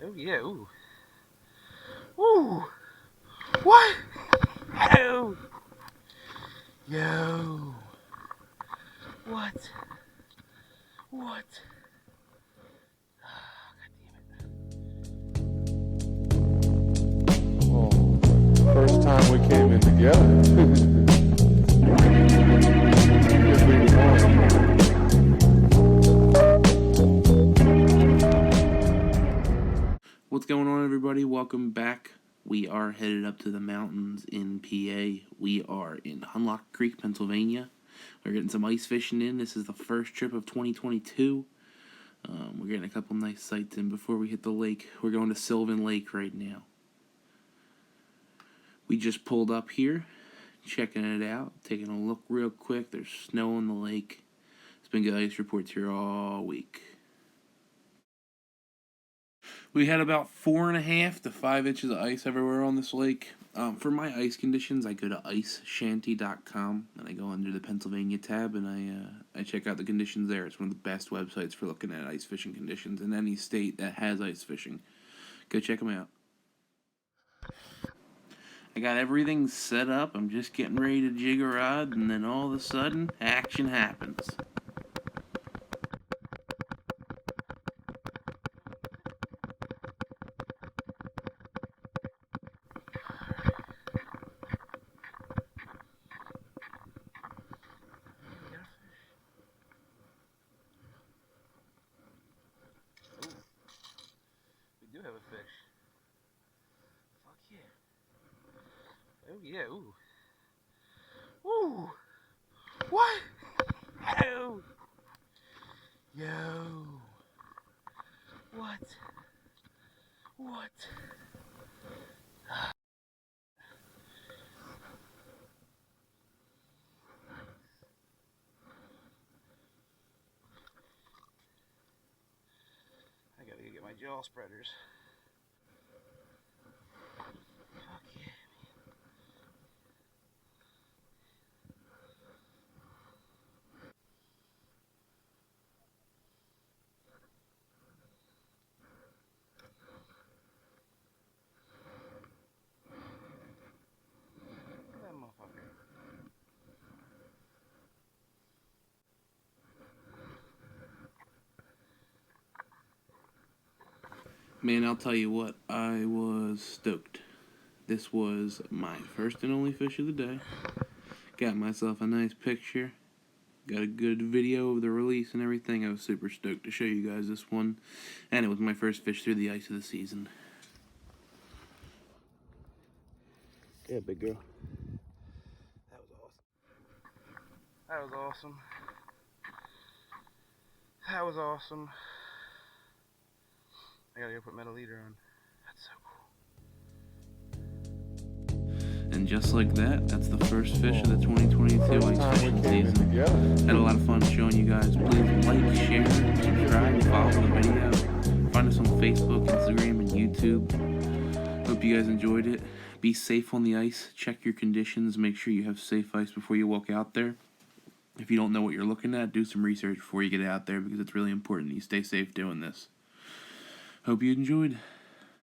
Oh yeah, ooh. Ooh! What? Yo! Yo! What? What? Oh, first time we came in together. Could be the one. What's going on, everybody? Welcome back. We are headed up to the mountains in PA. We are in Hunlock Creek, Pennsylvania. We're getting some ice fishing in. This is the first trip of 2022. We're getting a couple nice sights in before we hit the lake. We're going to Sylvan Lake right now. We just pulled up here, checking it out, taking a look real quick. There's snow on the lake. It's been good ice reports here all week. We had about 4.5 to 5 inches of ice everywhere on this lake. For my ice conditions, I go to iceshanty.com and I go under the Pennsylvania tab and I check out the conditions there. It's one of the best websites for looking at ice fishing conditions in any state that has ice fishing. Go check them out. I got everything set up. I'm just getting ready to jig a rod, and then all of a sudden, action happens. We do have a fish. Fuck yeah. Oh yeah, ooh. Ooh! What? Yo! Yo! What? What? I gotta go get my jaw spreaders. Fuck yeah. Look at that motherfucker. Man, I'll tell you what, I was stoked. This was my first and only fish of the day. Got myself a nice picture. Got a good video of the release and everything. I was super stoked to show you guys this one. And it was my first fish through the ice of the season. Yeah, big girl. That was awesome. That was awesome. That was awesome. I gotta go put metal leader on. That's so cool. And just like that, that's the first fish of the 2022 First ice time fishing we came in season. together. Had a lot of fun showing you guys. Please like, share, subscribe, follow the video. Find us on Facebook, Instagram, and YouTube. Hope you guys enjoyed it. Be safe on the ice. Check your conditions. Make sure you have safe ice before you walk out there. If you don't know what you're looking at, do some research before you get out there because it's really important that you stay safe doing this. Hope you enjoyed.